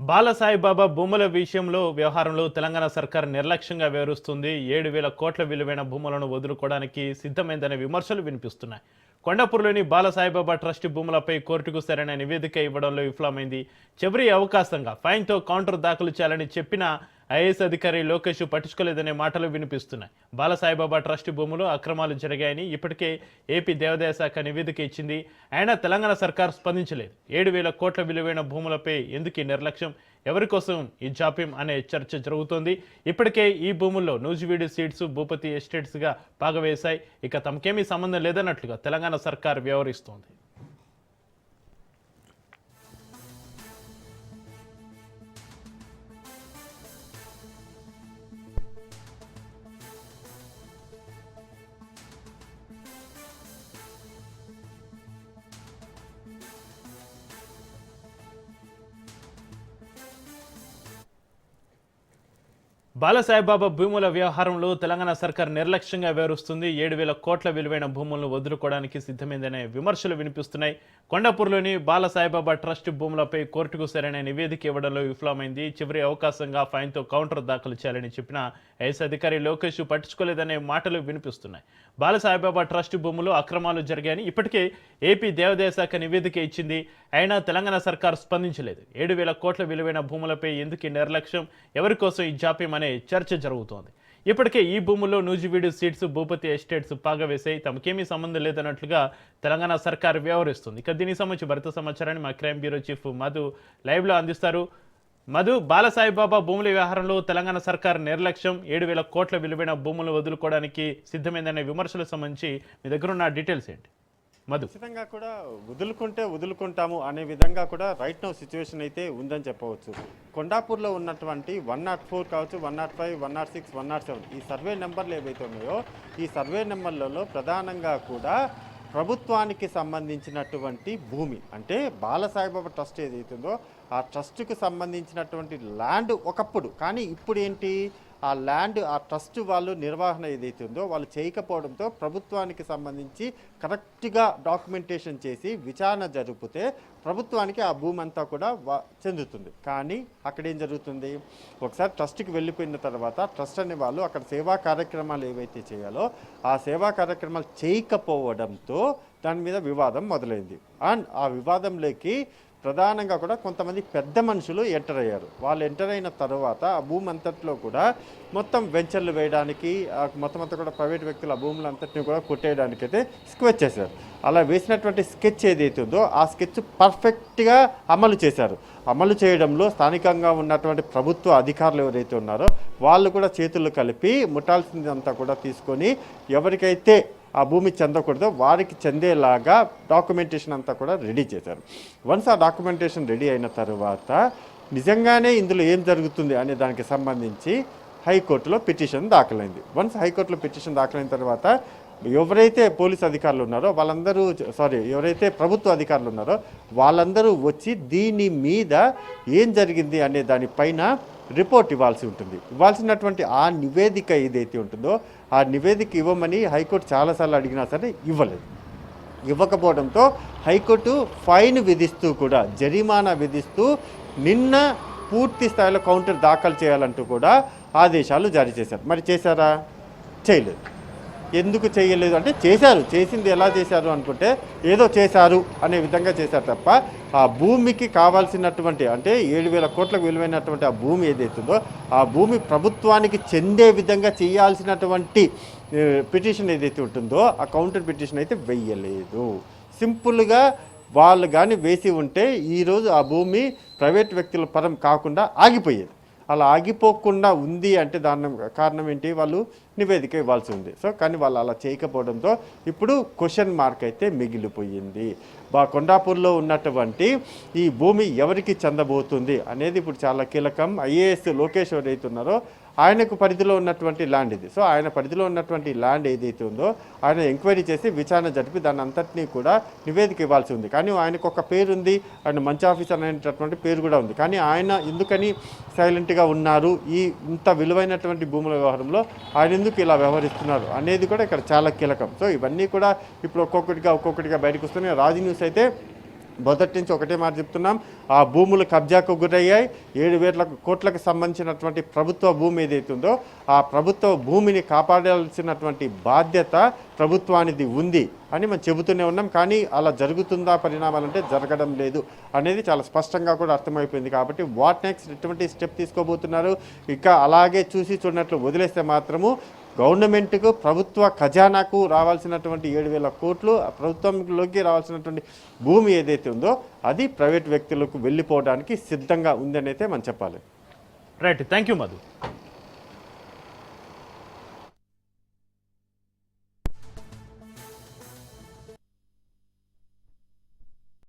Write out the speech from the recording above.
బాలసాయిబాబా భూముల విషయంలో వ్యవహారంలో తెలంగాణ సర్కార్ నిర్లక్ష్యంగా వ్యవహరిస్తుంది. 7,000 కోట్ల విలువైన భూములను వదులుకోవడానికి సిద్ధమైందనే విమర్శలు వినిపిస్తున్నాయి. కొండాపూర్లోని బాలసాయిబాబా ట్రస్ట్ భూములపై కోర్టుకు సరైన నివేదిక ఇవ్వడంలో విఫలమైంది. చివరి అవకాశంగా ఫైన్తో కౌంటర్ దాఖలు చేయాలని చెప్పినా ఐఏఎస్ అధికారి లోకేష్ పట్టించుకోలేదనే మాటలు వినిపిస్తున్నాయి. బాలసాయిబాబా ట్రస్ట్ భూములు అక్రమాలు జరిగాయని ఇప్పటికే ఏపీ దేవాదాయ శాఖ నివేదిక ఇచ్చింది. అయినా తెలంగాణ సర్కార్ స్పందించలేదు. 7,000 కోట్ల విలువైన భూములపై ఎందుకు ఈ నిర్లక్ష్యం, ఎవరి కోసం ఈ జాప్యం అనే చర్చ జరుగుతోంది. ఇప్పటికే ఈ భూముల్లో నూజివీడు సీడ్స్, భూపతి ఎస్టేట్స్గా పాగవేశాయి. ఇక తమకేమీ సంబంధం లేదన్నట్లుగా తెలంగాణ సర్కార్ వ్యవహరిస్తోంది. బాలసాయిబాబా భూముల వ్యవహారంలో తెలంగాణ సర్కార్ నిర్లక్ష్యంగా వ్యవహరిస్తుంది. 7,000 కోట్ల విలువైన భూములను వదులుకోవడానికి సిద్ధమైందనే విమర్శలు వినిపిస్తున్నాయి. కొండాపూర్లోని బాలసాయిబాబా ట్రస్ట్ భూములపై కోర్టుకు సరైన నివేదిక ఇవ్వడంలో విఫలమైంది. చివరి అవకాశంగా ఫైన్తో కౌంటర్ దాఖలు చేయాలని చెప్పిన ఐఏఎస్ అధికారి లోకేష్ పట్టించుకోలేదనే మాటలు వినిపిస్తున్నాయి. బాలసాయిబాబా ట్రస్ట్ భూములు అక్రమాలు జరిగాయని ఇప్పటికే ఏపీ దేవాదాయ శాఖ నివేదిక ఇచ్చింది. అయినా తెలంగాణ సర్కార్ స్పందించలేదు. 7,000 కోట్ల విలువైన భూములపై ఎందుకు నిర్లక్ష్యం, ఎవరి కోసం ఈ జాప్యం అనే చర్చ జరుగుతోంది. ఇప్పటికే ఈ భూముల్లో నూజివీడు సీడ్స్, భూపతి ఎస్టేట్స్ పాగవేశాయి. తమకేమీ సంబంధం లేదన్నట్లుగా తెలంగాణ సర్కార్ వ్యవహరిస్తుంది. ఇక దీనికి సంబంధించి భరిత సమాచారాన్ని మా క్రైమ్ బ్యూరో చీఫ్ మధు లైవ్లో అందిస్తారు. మధు, బాలసాయిబాబా భూముల వ్యవహారంలో తెలంగాణ సర్కార్ నిర్లక్ష్యం, 7,000 కోట్ల విలువైన భూములు వదులుకోవడానికి సిద్ధమైందనే విమర్శలకు సంబంధించి మీ దగ్గర ఉన్న డీటెయిల్స్ ఏంటి? మధు, ఖచ్చితంగా కూడా వదులుకుంటాము అనే విధంగా కూడా రైట్ నౌ సిచ్యువేషన్ అయితే ఉందని చెప్పవచ్చు. కొండాపూర్లో ఉన్నటువంటి 104 కావచ్చు, 105, 106, 107 ఈ సర్వే నెంబర్లు ఏవైతే ఉన్నాయో ఈ సర్వే నెంబర్లలో ప్రధానంగా కూడా ప్రభుత్వానికి సంబంధించినటువంటి భూమి, అంటే బాలసాయిబాబా ట్రస్ట్ ఏదైతుందో ఆ ట్రస్ట్కు సంబంధించినటువంటి ల్యాండ్ ఒకప్పుడు, కానీ ఇప్పుడు ఏంటి, ఆ ల్యాండ్ ఆ ట్రస్ట్ వాళ్ళు నిర్వహణ ఏదైతే ఉందో వాళ్ళు చేయకపోవడంతో ప్రభుత్వానికి సంబంధించి కరెక్ట్గా డాక్యుమెంటేషన్ చేసి విచారణ జరిపితే ప్రభుత్వానికి ఆ భూమి అంతా కూడా చెందుతుంది. కానీ అక్కడ ఏం జరుగుతుంది, ఒకసారి ట్రస్ట్కి వెళ్ళిపోయిన తర్వాత ట్రస్ట్ అనే వాళ్ళు అక్కడ సేవా కార్యక్రమాలు ఏవైతే చేయాలో ఆ సేవా కార్యక్రమాలు చేయకపోవడంతో దాని మీద వివాదం మొదలైంది. అండ్ ఆ వివాదంలోకి ప్రధానంగా కూడా కొంతమంది పెద్ద మనుషులు ఎంటర్ అయ్యారు. వాళ్ళు ఎంటర్ అయిన తర్వాత ఆ భూమి అంతట్లో కూడా మొత్తం వెంచర్లు వేయడానికి, మొత్తం అంతా కూడా ప్రైవేట్ వ్యక్తుల భూములంతటిని కూడా కొట్టేయడానికి అయితే స్కెచ్ చేశారు. అలా వేసినటువంటి స్కెచ్ ఏదైతే ఉందో ఆ స్కెచ్ పర్ఫెక్ట్గా అమలు చేశారు. అమలు చేయడంలో స్థానికంగా ఉన్నటువంటి ప్రభుత్వ అధికారులు ఎవరైతే ఉన్నారో వాళ్ళు కూడా చేతులు కలిపి ముట్టాల్సిందంతా కూడా తీసుకొని ఎవరికైతే ఆ భూమి చెందకూడదో వారికి చెందేలాగా డాక్యుమెంటేషన్ అంతా కూడా రెడీ చేశారు. వన్స్ ఆ డాక్యుమెంటేషన్ రెడీ అయిన తర్వాత నిజంగానే ఇందులో ఏం జరుగుతుంది అనే దానికి సంబంధించి హైకోర్టులో పిటిషన్ దాఖలైంది. వన్స్ హైకోర్టులో పిటిషన్ దాఖలైన తర్వాత ఎవరైతే పోలీస్ అధికారులు ఉన్నారో వాళ్ళందరూ, ఎవరైతే ప్రభుత్వ అధికారులు ఉన్నారో వాళ్ళందరూ వచ్చి దీని మీద ఏం జరిగింది అనే దానిపైన రిపోర్ట్ ఇవ్వాల్సి ఉంటుంది. ఇవ్వాల్సినటువంటి ఆ నివేదిక ఏదైతే ఉంటుందో ఆ నివేదిక ఇవ్వమని హైకోర్టు చాలాసార్లు అడిగినా సరే ఇవ్వలేదు. ఇవ్వకపోవడంతో హైకోర్టు ఫైన్ విధిస్తూ కూడా, జరిమానా విధిస్తూ నిన్న పూర్తి స్థాయిలో కౌంటర్ దాఖలు చేయాలంటూ కూడా ఆదేశాలు జారీ చేశారు. మరి చేశారా? చేయలేదు. ఎందుకు చేయలేదు అంటే చేశారు, చేసింది ఎలా చేశారు అనుకుంటే ఏదో చేశారు అనే విధంగా చేశారు తప్ప ఆ భూమికి కావాల్సినటువంటి, అంటే 7,000 కోట్లకు విలువైనటువంటి ఆ భూమి ఏదైతుందో ఆ భూమి ప్రభుత్వానికి చెందే విధంగా చేయాల్సినటువంటి పిటిషన్ ఏదైతే ఉంటుందో ఆ కౌంటర్ పిటిషన్ అయితే వెయ్యలేదు. సింపుల్గా వాళ్ళు కానీ వేసి ఉంటే ఈరోజు ఆ భూమి ప్రైవేట్ వ్యక్తుల పరం కాకుండా ఆగిపోయేది. అలా ఆగిపోకుండా ఉంది అంటే దాని కారణం ఏంటి, వాళ్ళు నివేదిక ఇవ్వాల్సి ఉంది. కానీ వాళ్ళు అలా చేయకపోవడంతో ఇప్పుడు క్వశ్చన్ మార్క్ అయితే మిగిలిపోయింది. కొండాపూర్లో ఉన్నటువంటి ఈ భూమి ఎవరికి చెందబోతుంది అనేది ఇప్పుడు చాలా కీలకం. ఐఏఎస్ లోకేష్ ఎవరైతే ఉన్నారో ఆయనకు పరిధిలో ఉన్నటువంటి ల్యాండ్ ఇది. ఆయన పరిధిలో ఉన్నటువంటి ల్యాండ్ ఏదైతే ఉందో ఆయన ఎంక్వైరీ చేసి విచారణ జరిపి దాన్ని అంతటినీ కూడా నివేదిక ఇవ్వాల్సి ఉంది. కానీ ఆయనకు ఒక పేరు ఉంది, ఆయన మంచి ఆఫీసర్ అనేటటువంటి పేరు కూడా ఉంది. కానీ ఆయన ఎందుకని సైలెంట్గా ఉన్నారు, ఈ ఇంత విలువైనటువంటి భూముల వ్యవహారంలో ఆయన ఎందుకు ఇలా వ్యవహరిస్తున్నారు అనేది కూడా ఇక్కడ చాలా కీలకం. ఇవన్నీ కూడా ఇప్పుడు ఒక్కొక్కటిగా బయటకు వస్తున్నాయి. రాజు న్యూస్ అయితే మొదటి నుంచి ఒకటే మాట చెప్తున్నాం, ఆ భూములు కబ్జాకు గురయ్యాయి. 7,000 కోట్లకు సంబంధించినటువంటి ప్రభుత్వ భూమి ఏదైతే ఉందో ఆ ప్రభుత్వ భూమిని కాపాడాల్సినటువంటి బాధ్యత ప్రభుత్వానికి ఉంది అని మనం చెబుతూనే ఉన్నాం. కానీ అలా జరుగుతుందా పరిణామాలంటే జరగడం లేదు అనేది చాలా స్పష్టంగా కూడా అర్థమైపోయింది. కాబట్టి వాట్ నెక్స్ట్, ఎటువంటి స్టెప్ తీసుకోబోతున్నారు? ఇక అలాగే చూసి చూడనట్లు వదిలేస్తే మాత్రము గవర్నమెంట్కు ప్రభుత్వ ఖజానాకు రావాల్సినటువంటి 7,000 కోట్లు ప్రభుత్వంలోకి రావాల్సినటువంటి భూమి ఏదైతే ఉందో అది ప్రైవేట్ వ్యక్తులకు వెళ్ళిపోవడానికి సిద్ధంగా ఉందని అయితే మనం చెప్పాలి. Right, thank you Madhu.